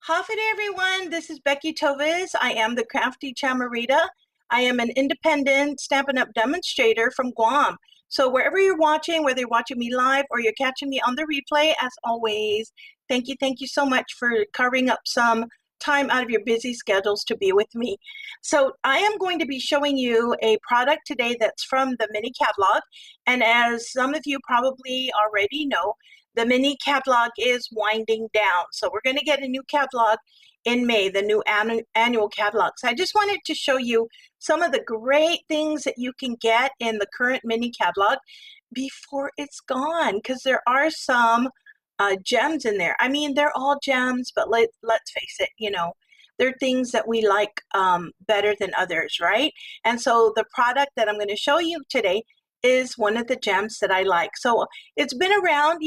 Hi everyone, this is Becky Tovis. I am the Crafty Chamarita. I am an independent Stampin' Up! Demonstrator from Guam. So wherever you're watching, whether you're watching me live or you're catching me on the replay, as always, thank you so much for carving up some time out of your busy schedules to be with me. So I am going to be showing you a product today that's from the mini catalog. And as some of you probably already know, the mini catalog is winding down. So we're going to get a new catalog in May, the new annual catalog. So I just wanted to show you some of the great things that you can get in the current mini catalog before it's gone, because there are some gems in there. I mean, they're all gems, but let's face it, they're things that we like better than others, right? And so the product that I'm going to show you today is one of the gems that I like. So it's been around,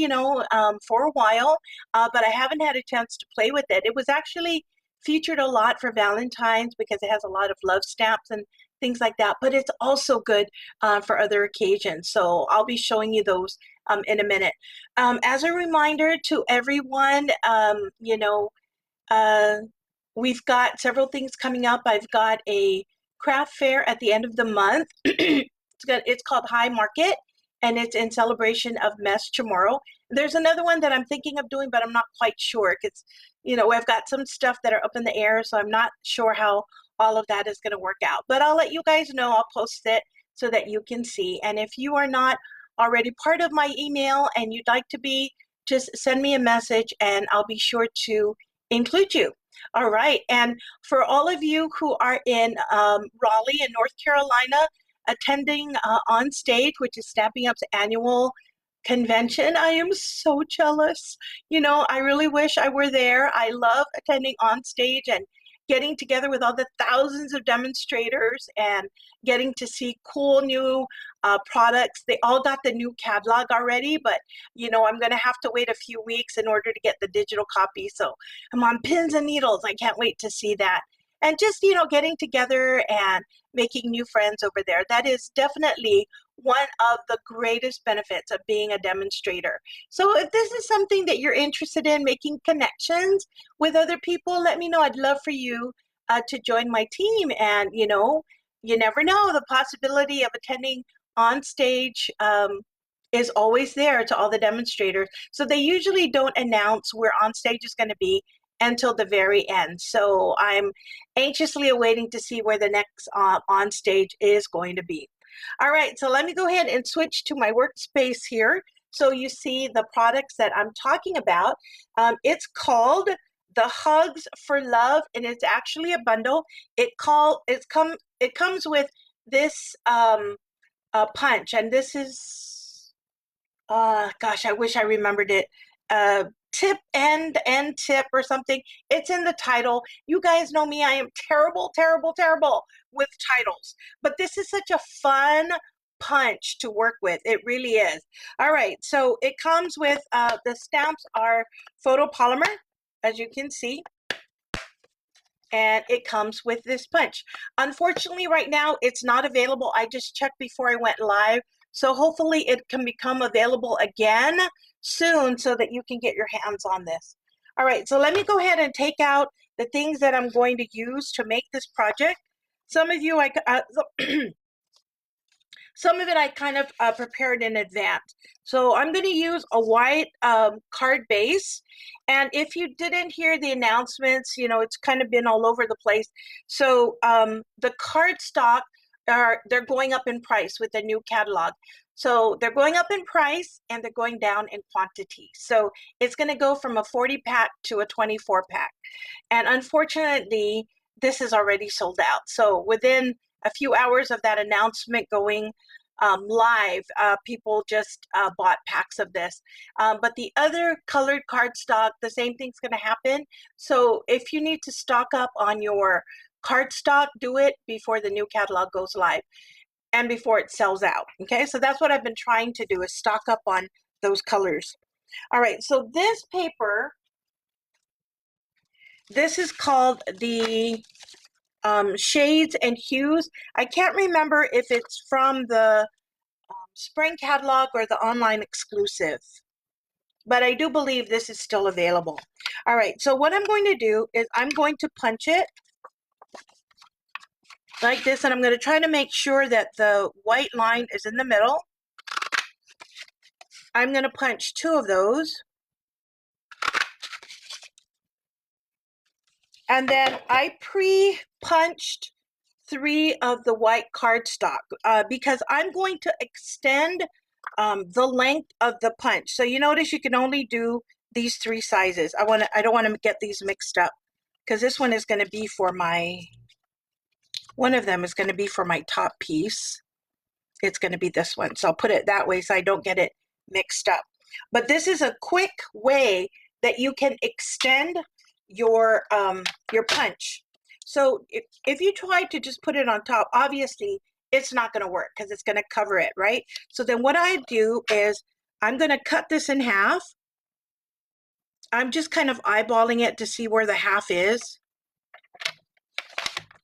for a while, but I haven't had a chance to play with it. It was actually featured a lot for Valentine's because it has a lot of love stamps and things like that, but it's also good for other occasions. So I'll be showing you those in a minute. As a reminder to everyone, uh, we've got several things coming up. I've got a craft fair at the end of the month. It's called High Market, and it's in celebration of Mess tomorrow. There's another one that I'm thinking of doing, but I'm not quite sure because, I've got some stuff that are up in the air, so I'm not sure how all of that is going to work out. But I'll let you guys know. I'll post it so that you can see. And if you are not already part of my email and you'd like to be, just send me a message and I'll be sure to include you. All right. And for all of you who are in Raleigh in North Carolina, attending On Stage, which is Stampin' Up's annual convention, I am so jealous. I really wish I were there. I love attending On Stage and getting together with all the thousands of demonstrators and getting to see cool new products. They all got the new catalog already, but I'm going to have to wait a few weeks in order to get the digital copy. So I'm on pins and needles. I can't wait to see that. And just, getting together and making new friends over there. That is definitely one of the greatest benefits of being a demonstrator. So if this is something that you're interested in, making connections with other people, let me know. I'd love for you to join my team. And, you never know, the possibility of attending On Stage is always there to all the demonstrators. So they usually don't announce where On Stage is going to be until the very end. So I'm anxiously awaiting to see where the next On Stage is going to be. All right, so let me go ahead and switch to my workspace here. So you see the products that I'm talking about. It's called the Hugs for Love, and it's actually a bundle. It comes with this punch, and this is, gosh, I wish I remembered it. Tip end tip or something. It's in the title. You guys know me. I am terrible with titles, but this is such a fun punch to work with. It really is. All right, so it comes with the stamps are photopolymer, as you can see, and it comes with this punch. Unfortunately, right now it's not available. I just checked before I went live, so hopefully it can become available again soon so that you can get your hands on this. All right, so let me go ahead and take out the things that I'm going to use to make this project. Some of you, some of it I kind of prepared in advance. So I'm going to use a white card base. And if you didn't hear the announcements, it's kind of been all over the place. So the cardstock, they're going up in price with the new catalog. So they're going up in price and they're going down in quantity. So it's going to go from a 40 pack to a 24 pack. And unfortunately, this is already sold out. So within a few hours of that announcement going live, people just bought packs of this. But the other colored cardstock, the same thing's going to happen. So if you need to stock up on your cardstock, do it before the new catalog goes live and before it sells out. Okay, so that's what I've been trying to do, is stock up on those colors. All right, so this paper, this is called the Shades and Hues. I can't remember if it's from the spring catalog or the online exclusive. but I do believe this is still available. All right, so what I'm going to do is I'm going to punch it like this, and I'm going to try to make sure that the white line is in the middle. I'm going to punch 2 of those. And then I pre-punched 3 of the white cardstock because I'm going to extend the length of the punch. So you notice you can only do these 3 sizes. I don't want to get these mixed up because this one is going to be for one of them is going to be for my top piece. It's going to be this one. So I'll put it that way so I don't get it mixed up. But this is a quick way that you can extend your punch. So if you try to just put it on top, obviously it's not going to work because it's going to cover it, right? So then what I do is I'm going to cut this in half. I'm just kind of eyeballing it to see where the half is.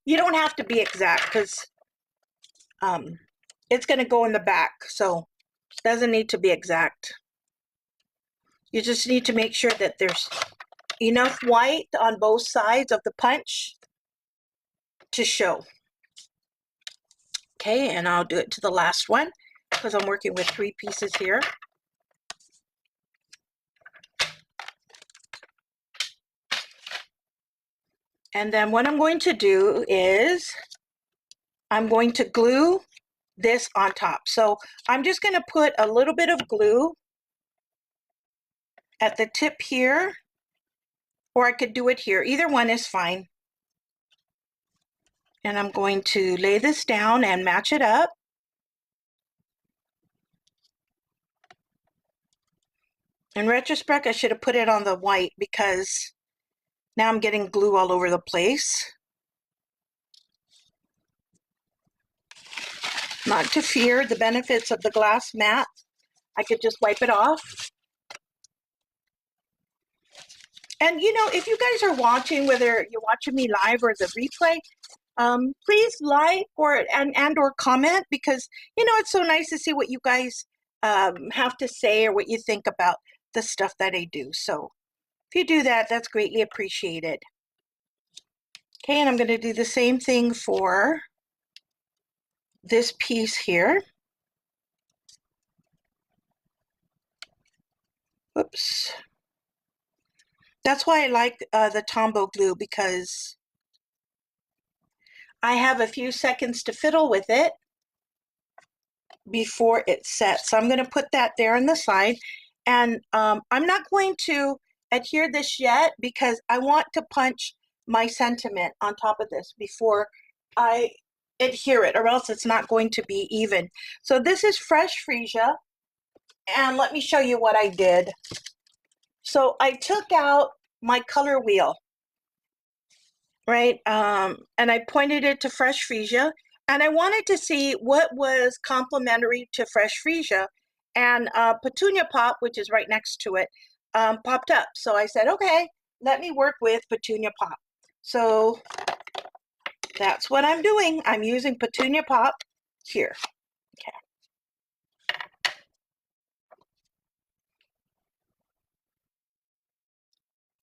You don't have to be exact because it's going to go in the back, so it doesn't need to be exact. You just need to make sure that there's enough white on both sides of the punch to show. Okay, and I'll do it to the last one because I'm working with 3 pieces here. And then what I'm going to do is I'm going to glue this on top. So I'm just going to put a little bit of glue at the tip here, or I could do it here. Either one is fine. And I'm going to lay this down and match it up. In retrospect, I should have put it on the white because now I'm getting glue all over the place. Not to fear the benefits of the glass mat. I could just wipe it off. And you know, if you guys are watching, whether you're watching me live or the replay, please like or comment, because you know it's so nice to see what you guys have to say or what you think about the stuff that I do. So if you do that, that's greatly appreciated. Okay, and I'm going to do the same thing for this piece here. Whoops. That's why I like the Tombow glue, because I have a few seconds to fiddle with it before it sets. So I'm going to put that there on the side. And I'm not going to adhere this yet because I want to punch my sentiment on top of this before I adhere it, or else it's not going to be even. So this is fresh freesia. And let me show you what I did. So I took out my color wheel, right? And I pointed it to fresh freesia. And I wanted to see what was complementary to fresh freesia. And Petunia Pop, which is right next to it, popped up. So I said, okay, let me work with Petunia Pop. So that's what I'm doing. I'm using Petunia Pop here. Okay.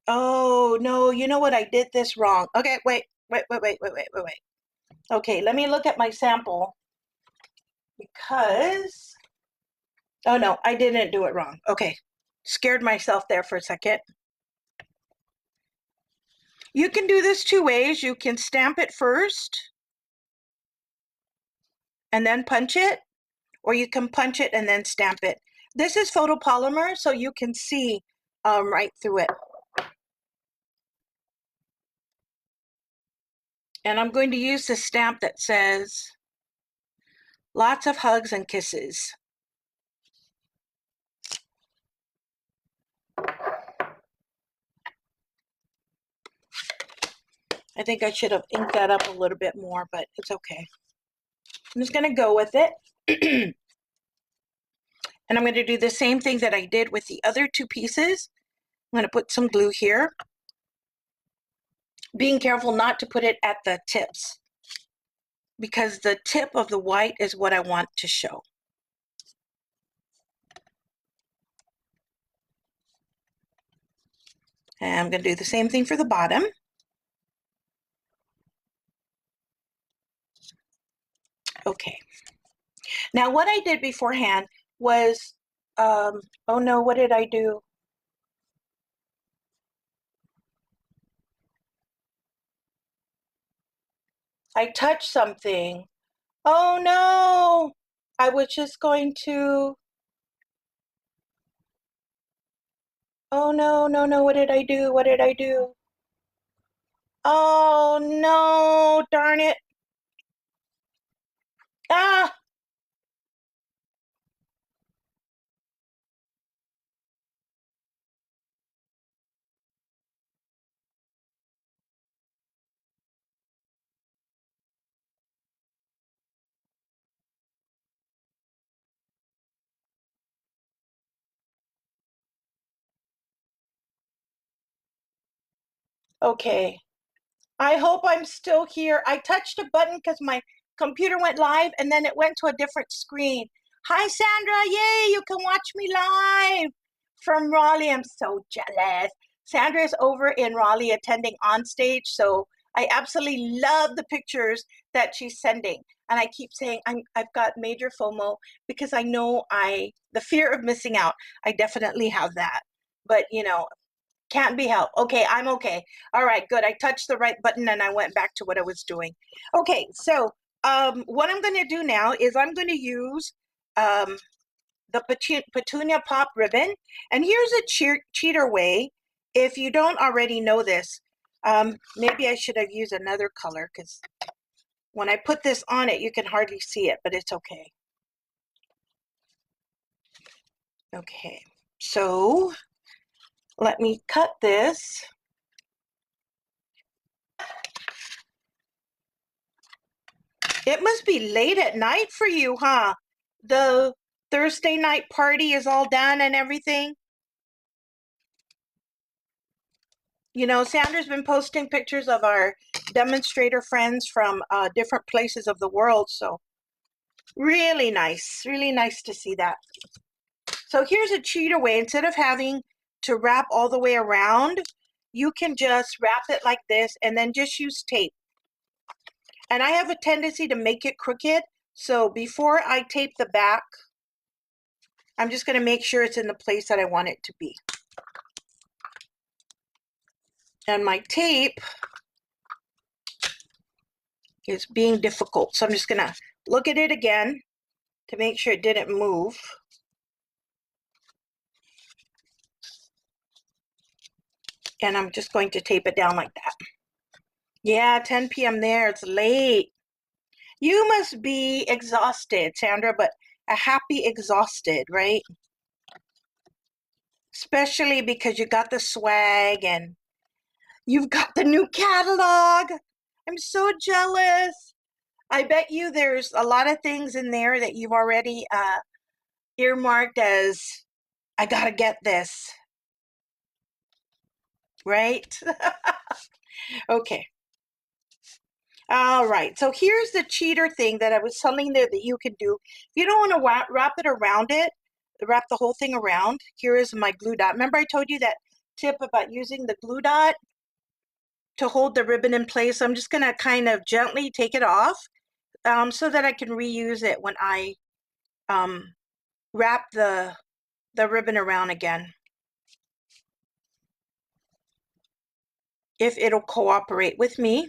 Oh, no, you know what? I did this wrong. Okay, wait. Okay, let me look at my sample, because, oh no, I didn't do it wrong. Okay, scared myself there for a second. You can do this 2 ways. You can stamp it first and then punch it, or you can punch it and then stamp it. This is photopolymer, so you can see right through it. And I'm going to use the stamp that says, lots of hugs and kisses. I think I should have inked that up a little bit more, but it's okay. I'm just going to go with it. And I'm going to do the same thing that I did with the other 2 pieces. I'm going to put some glue here, being careful not to put it at the tips, because the tip of the white is what I want to show. And I'm going to do the same thing for the bottom. Okay. Now what I did beforehand was, oh no, what did I do? I touched something. Oh no, I was just going to, oh no, no, no, what did I do? What did I do? Oh no, darn it. Ah, okay. I hope I'm still here. I touched a button because my computer went live and then it went to a different screen. Hi, Sandra. Yay, you can watch me live from Raleigh. I'm so jealous. Sandra is over in Raleigh attending on stage, so I absolutely love the pictures that she's sending. And I keep saying I've got major FOMO because I know the fear of missing out. I definitely have that. But, can't be helped. Okay, I'm okay. All right, good. I touched the right button and I went back to what I was doing. Okay, so what I'm going to do now is I'm going to use um, the Petunia Pop ribbon. And here's a cheater way. If you don't already know this, maybe I should have used another color because when I put this on it, you can hardly see it, but it's okay. Okay, so let me cut this. It must be late at night for you, huh? The Thursday night party is all done and everything. Sandra's been posting pictures of our demonstrator friends from different places of the world. So really nice to see that. So here's a cheater way. Instead of having to wrap all the way around, you can just wrap it like this and then just use tape. And I have a tendency to make it crooked. So before I tape the back, I'm just going to make sure it's in the place that I want it to be. And my tape is being difficult. So I'm just going to look at it again to make sure it didn't move. And I'm just going to tape it down like that. Yeah, 10 p.m. there. It's late. You must be exhausted, Sandra, but a happy exhausted, right? Especially because you got the swag and you've got the new catalog. I'm so jealous. I bet you there's a lot of things in there that you've already earmarked as, I gotta get this, right? Okay. All right. So here's the cheater thing that I was telling you that you can do. If you don't want to wrap it around it, wrap the whole thing around, here is my glue dot. Remember I told you that tip about using the glue dot to hold the ribbon in place? I'm just going to kind of gently take it off so that I can reuse it when I wrap the ribbon around again, if it'll cooperate with me.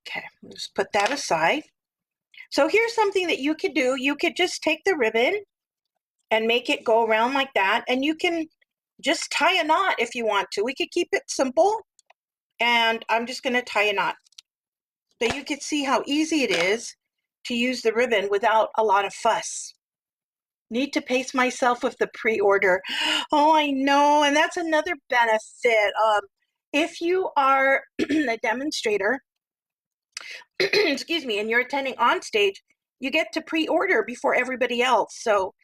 Okay, just put that aside. So here's something that you could do. You could just take the ribbon and make it go around like that, and you can just tie a knot if you want to. We could keep it simple, and I'm just going to tie a knot. But you can see how easy it is to use the ribbon without a lot of fuss. Need to pace myself with the pre-order. Oh, I know, and that's another benefit. If you are a demonstrator, excuse me, and you're attending on stage, you get to pre-order before everybody else. So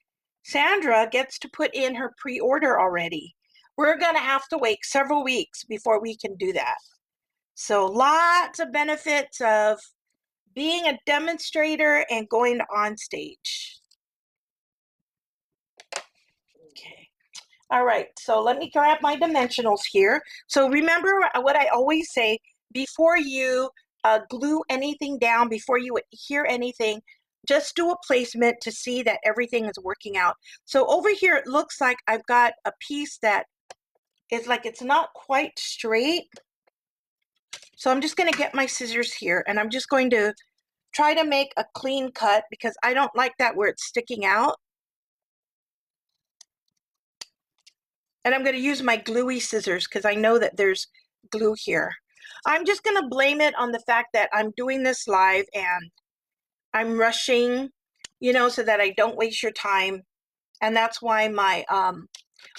Sandra gets to put in her pre-order already. We're going to have to wait several weeks before we can do that. So lots of benefits of being a demonstrator and going on stage. Okay. All right, so let me grab my dimensionals here. So remember what I always say, before you glue anything down, before you adhere anything, just do a placement to see that everything is working out. So over here, it looks like I've got a piece that is like it's not quite straight. So I'm just gonna get my scissors here and I'm just going to try to make a clean cut because I don't like that where it's sticking out. And I'm going to use my gluey scissors because I know that there's glue here. I'm just going to blame it on the fact that I'm doing this live and I'm rushing, you know, so that I don't waste your time. And that's why my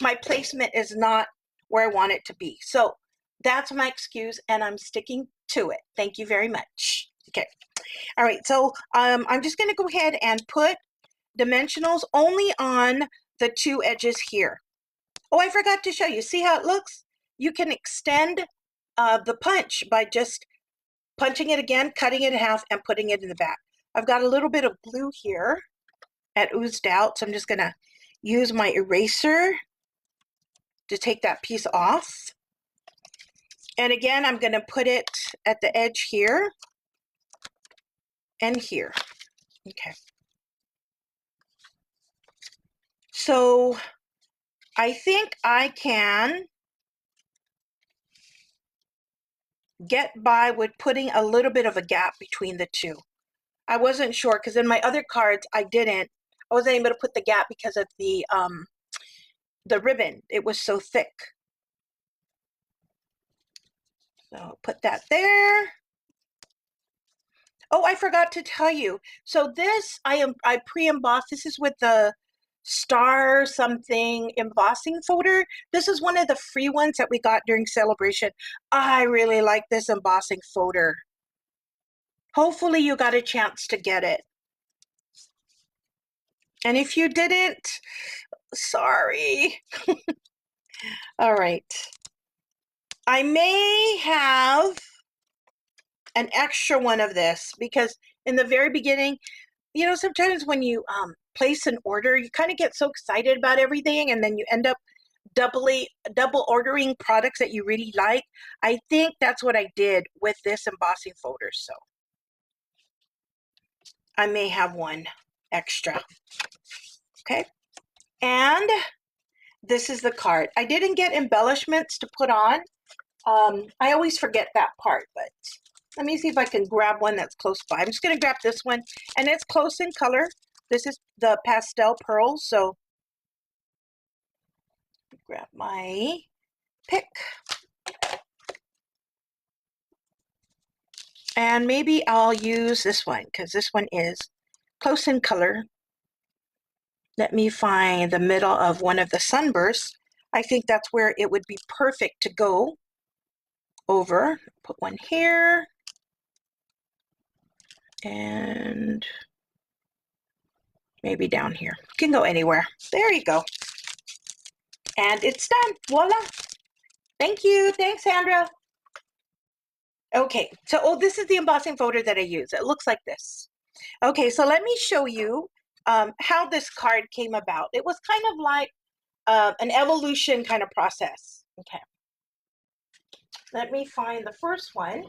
my placement is not where I want it to be. So that's my excuse and I'm sticking to it. Thank you very much. Okay. All right. So I'm just going to go ahead and put dimensionals only on the two edges here. Oh, I forgot to show you. See how it looks? You can extend the punch by just punching it again, cutting it in half, and putting it in the back. I've got a little bit of glue here that oozed out, so I'm just going to use my eraser to take that piece off. And again, I'm going to put it at the edge here and here. Okay. So I think I can get by with putting a little bit of a gap between the two. I wasn't sure because in my other cards I wasn't able to put the gap because of the ribbon. It was so thick. So I'll put that there. Oh, I forgot to tell you. So this I pre-embossed. This is with the star something embossing folder. This is one of the free ones that we got during celebration. I really like this embossing folder. Hopefully you got a chance to get it. And if you didn't, sorry. All right. I may have an extra one of this because in the very beginning, you know, sometimes when you place an order, you kind of get so excited about everything and then you end up double ordering products that you really like. I think that's what I did with this embossing folder. So I may have one extra. Okay. And this is the card. I didn't get embellishments to put on. I always forget that part, but let me see if I can grab one that's close by. I'm just going to grab this one, and it's close in color. This is the pastel pearls, so grab my pick. And maybe I'll use this one because this one is close in color. Let me find the middle of one of the sunbursts. I think that's where it would be perfect to go over. Put one here. And maybe down here. Can go anywhere. There you go. And it's done. Voila. Thank you. Thanks, Sandra. Okay, so this is the embossing folder that I use. It looks like this. Okay, so let me show you how this card came about. It was kind of like an evolution kind of process. Okay. Let me find the first one.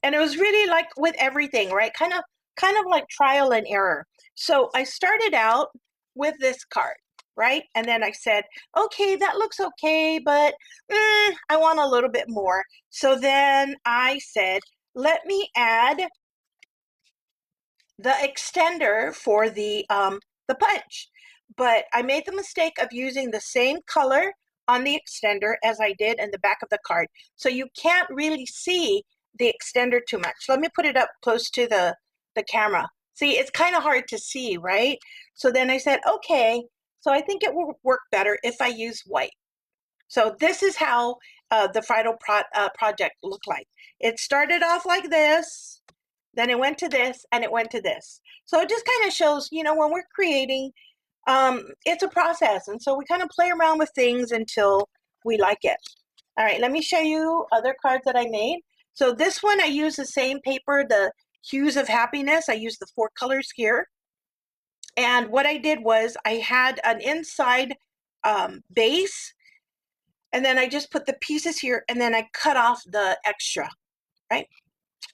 And it was really like with everything, right? Kind of like trial and error. So I started out with this card, right? And then I said, okay, that looks okay, but I want a little bit more. So then I said, let me add the extender for the punch. But I made the mistake of using the same color on the extender as I did in the back of the card. So you can't really see the extender too much. Let me put it up close to the camera. See, it's kind of hard to see, right? So then I said, okay, so I think it will work better if I use white. So this is how the Friday project looked like. It started off like this, then it went to this, and it went to this. So it just kind of shows, you know, when we're creating, it's a process. And so we kind of play around with things until we like it. All right, let me show you other cards that I made. So this one, I use the same paper, the Hues of Happiness. I use the 4 colors here. And what I did was I had an inside base, and then I just put the pieces here, and then I cut off the extra, right?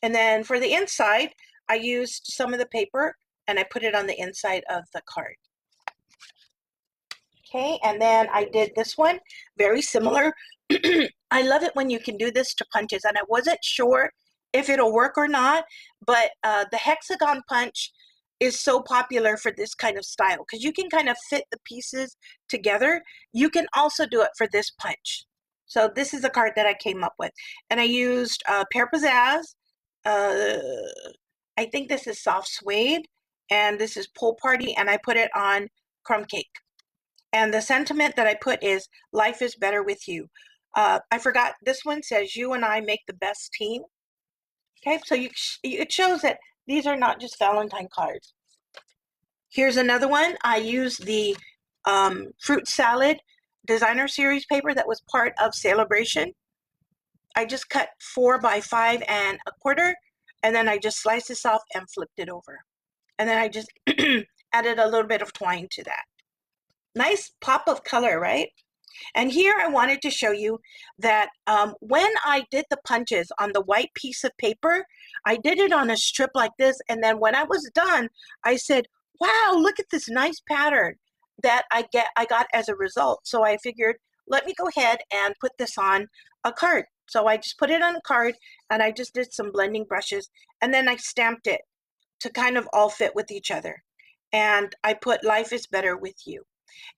And then for the inside, I used some of the paper and I put it on the inside of the card. Okay, and then I did this one, very similar. I love it when you can do this to punches, and I wasn't sure if it'll work or not, but the hexagon punch is so popular for this kind of style because you can kind of fit the pieces together. You can also do it for this punch. So this is a card that I came up with, and I used Pear Pizzazz. Uh, I think this is Soft Suede, and this is Pool Party, and I put it on Crumb Cake. And the sentiment that I put is, life is better with you. I forgot, this one says, you and I make the best team. Okay, so it shows that these are not just Valentine cards. Here's another one. I used the fruit salad designer series paper that was part of Celebration. I just cut 4 by 5 and a quarter, and then I just sliced this off and flipped it over. And then I just added a little bit of twine to that. Nice pop of color, right? And here I wanted to show you that when I did the punches on the white piece of paper, I did it on a strip like this. And then when I was done, I said, wow, look at this nice pattern that I got as a result. So I figured, let me go ahead and put this on a card. So I just put it on a card and I just did some blending brushes, and then I stamped it to kind of all fit with each other. And I put life is better with you.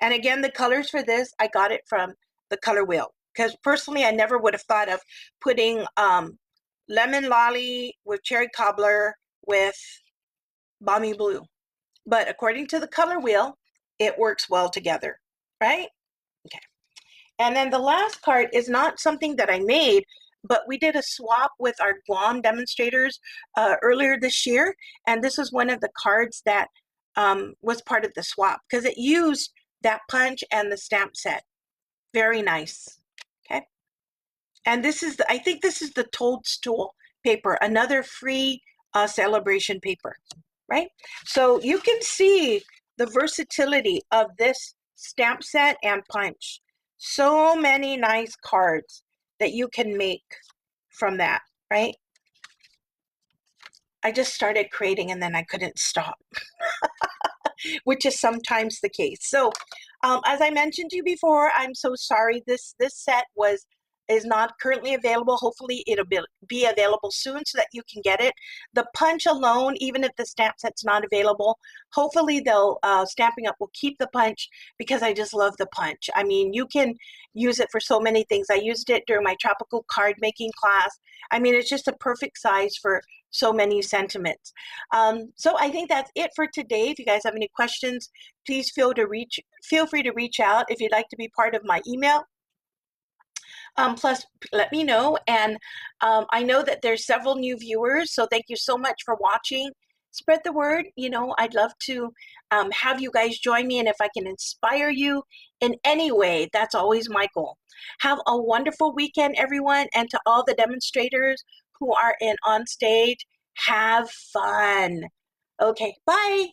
And again, the colors for this, I got it from the color wheel, because personally, I never would have thought of putting lemon lolly with cherry cobbler with balmy blue. But according to the color wheel, it works well together, right? Okay. And then the last card is not something that I made, but we did a swap with our Guam demonstrators earlier this year. And this is one of the cards that was part of the swap because it used that punch and the stamp set. Very nice. Okay. And this is, I think this is the Toadstool paper, another free celebration paper, right? So you can see the versatility of this stamp set and punch. So many nice cards that you can make from that, right? I just started creating and then I couldn't stop, which is sometimes the case. So as I mentioned to you before, I'm so sorry. This set is not currently available. Hopefully it'll be available soon so that you can get it. The punch alone, even if the stamp set's not available, hopefully they'll Stamping Up will keep the punch because I just love the punch. I mean, you can use it for so many things. I used it during my tropical card making class. I mean, it's just a perfect size for so many sentiments. So I think that's it for today. If you guys have any questions, please feel free to reach out. If you'd like to be part of my email, plus let me know. And I know that there's several new viewers, so thank you so much for watching. Spread the word. You know, I'd love to have you guys join me, and if I can inspire you in any way, that's always my goal. Have a wonderful weekend, everyone, and to all the demonstrators who are on stage, have fun. Okay, bye.